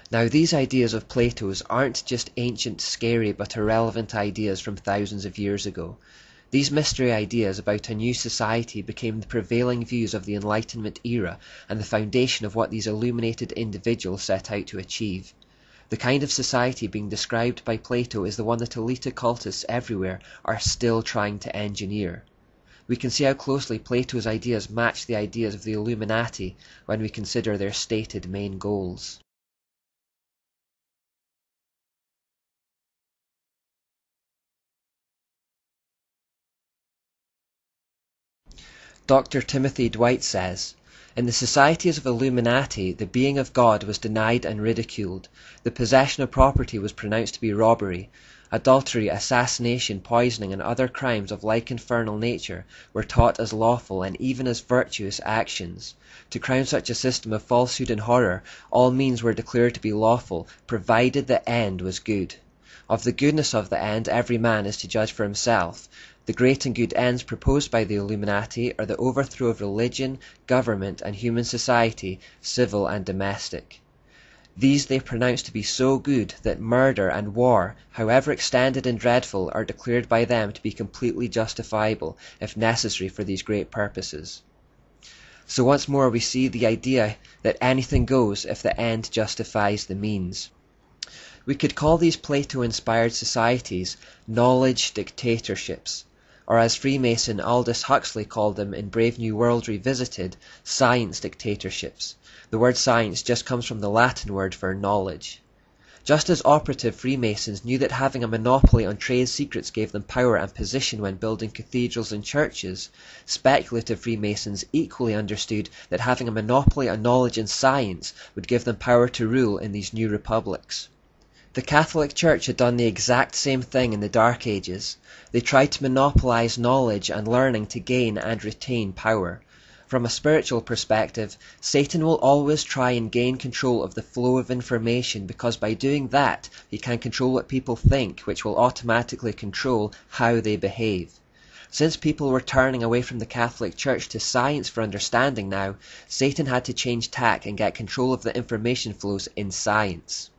Now these ideas of Plato's aren't just ancient, scary but irrelevant ideas from thousands of years ago. These mystery ideas about a new society became the prevailing views of the Enlightenment era and the foundation of what these illuminated individuals set out to achieve. The kind of society being described by Plato is the one that elite occultists everywhere are still trying to engineer. We can see how closely Plato's ideas match the ideas of the Illuminati when we consider their stated main goals. Dr. Timothy Dwight says, "In the societies of Illuminati, the being of God was denied and ridiculed. The possession of property was pronounced to be robbery. Adultery, assassination, poisoning, and other crimes of like infernal nature were taught as lawful and even as virtuous actions. To crown such a system of falsehood and horror, all means were declared to be lawful, provided the end was good. Of the goodness of the end every man is to judge for himself. The great and good ends proposed by the Illuminati are the overthrow of religion, government, and human society, civil and domestic. These they pronounce to be so good that murder and war, however extended and dreadful, are declared by them to be completely justifiable, if necessary for these great purposes." So once more we see the idea that anything goes if the end justifies the means. We could call these Plato-inspired societies knowledge dictatorships, or as Freemason Aldous Huxley called them in Brave New World Revisited, science dictatorships. The word science just comes from the Latin word for knowledge. Just as operative Freemasons knew that having a monopoly on trade secrets gave them power and position when building cathedrals and churches, speculative Freemasons equally understood that having a monopoly on knowledge and science would give them power to rule in these new republics. The Catholic Church had done the exact same thing in the Dark Ages. They tried to monopolize knowledge and learning to gain and retain power. From a spiritual perspective, Satan will always try and gain control of the flow of information because by doing that, he can control what people think, which will automatically control how they behave. Since people were turning away from the Catholic Church to science for understanding now, Satan had to change tack and get control of the information flows in science.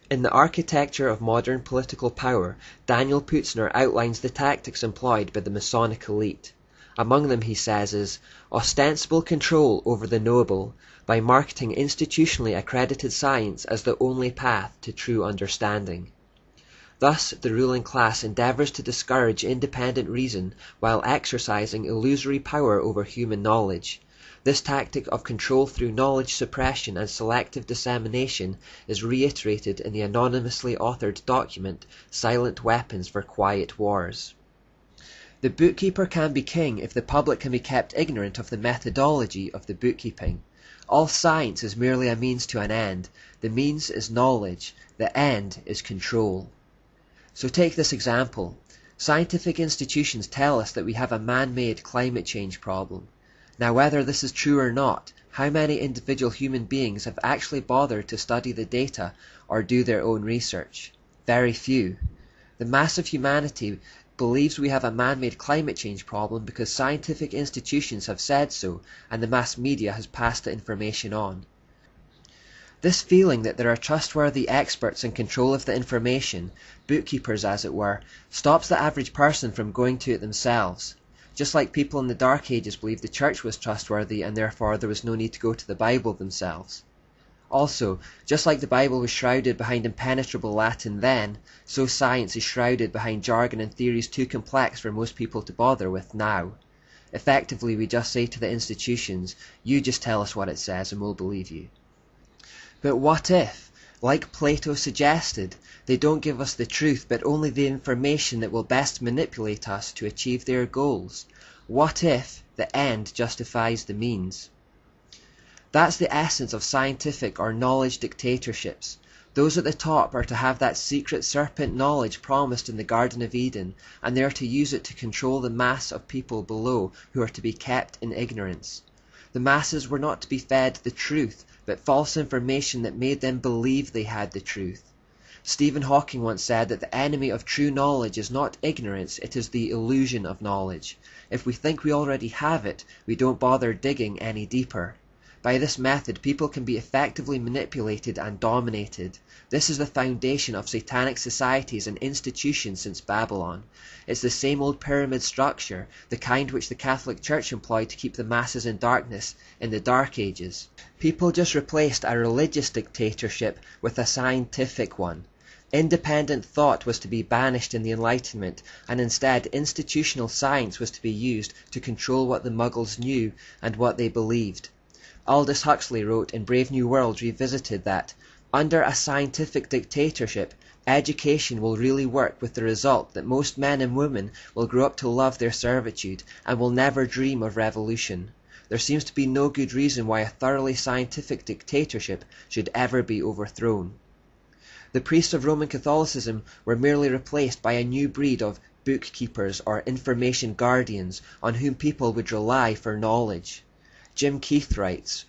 In The Architecture of Modern Political Power, Daniel Putzner outlines the tactics employed by the Masonic elite. Among them, he says, is ostensible control over the knowable by marketing institutionally accredited science as the only path to true understanding. Thus, the ruling class endeavors to discourage independent reason while exercising illusory power over human knowledge. This tactic of control through knowledge suppression and selective dissemination is reiterated in the anonymously authored document Silent Weapons for Quiet Wars. The bookkeeper can be king if the public can be kept ignorant of the methodology of the bookkeeping. All science is merely a means to an end. The means is knowledge. The end is control. So take this example. Scientific institutions tell us that we have a man-made climate change problem. Now whether this is true or not, how many individual human beings have actually bothered to study the data or do their own research? Very few. The mass of humanity believes we have a man-made climate change problem because scientific institutions have said so and the mass media has passed the information on. This feeling that there are trustworthy experts in control of the information, bookkeepers as it were, stops the average person from going to it themselves. Just like people in the Dark Ages believed the church was trustworthy and therefore there was no need to go to the Bible themselves. Also, just like the Bible was shrouded behind impenetrable Latin then, so science is shrouded behind jargon and theories too complex for most people to bother with now. Effectively, we just say to the institutions, you just tell us what it says and we'll believe you. But what if, like Plato suggested, they don't give us the truth but only the information that will best manipulate us to achieve their goals? What if the end justifies the means? That's the essence of scientific or knowledge dictatorships. Those at the top are to have that secret serpent knowledge promised in the Garden of Eden, and they are to use it to control the mass of people below who are to be kept in ignorance. The masses were not to be fed the truth, but false information that made them believe they had the truth. Stephen Hawking once said that the enemy of true knowledge is not ignorance, it is the illusion of knowledge. If we think we already have it, we don't bother digging any deeper. By this method, people can be effectively manipulated and dominated. This is the foundation of satanic societies and institutions since Babylon. It's the same old pyramid structure, the kind which the Catholic Church employed to keep the masses in darkness in the Dark Ages. People just replaced a religious dictatorship with a scientific one. Independent thought was to be banished in the Enlightenment, and instead institutional science was to be used to control what the Muggles knew and what they believed. Aldous Huxley wrote in Brave New World Revisited that, under a scientific dictatorship, education will really work, with the result that most men and women will grow up to love their servitude and will never dream of revolution. There seems to be no good reason why a thoroughly scientific dictatorship should ever be overthrown. The priests of Roman Catholicism were merely replaced by a new breed of bookkeepers or information guardians on whom people would rely for knowledge. Jim Keith writes,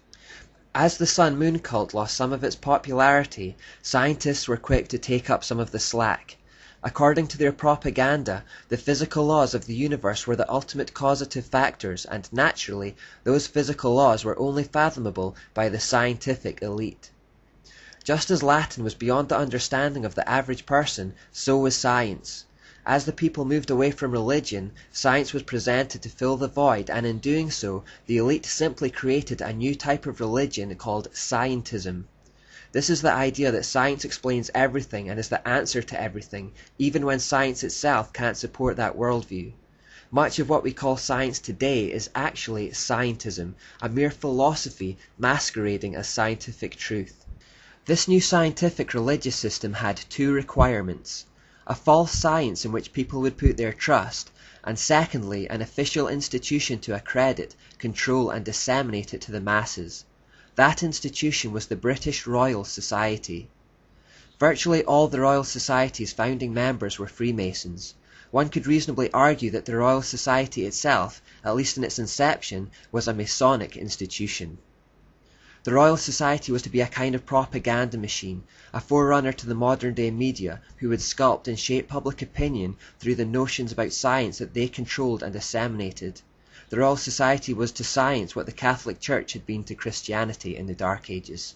"As the sun-moon cult lost some of its popularity, scientists were quick to take up some of the slack. According to their propaganda, the physical laws of the universe were the ultimate causative factors, and naturally, those physical laws were only fathomable by the scientific elite. Just as Latin was beyond the understanding of the average person, so was science. As the people moved away from religion, science was presented to fill the void, and in doing so, the elite simply created a new type of religion called scientism. This is the idea that science explains everything and is the answer to everything, even when science itself can't support that worldview. Much of what we call science today is actually scientism, a mere philosophy masquerading as scientific truth. This new scientific religious system had two requirements: a false science in which people would put their trust, and secondly, an official institution to accredit, control and disseminate it to the masses. That institution was the British Royal Society. Virtually all the Royal Society's founding members were Freemasons. One could reasonably argue that the Royal Society itself, at least in its inception, was a Masonic institution. The Royal Society was to be a kind of propaganda machine, a forerunner to the modern-day media, who would sculpt and shape public opinion through the notions about science that they controlled and disseminated. The Royal Society was to science what the Catholic Church had been to Christianity in the Dark Ages.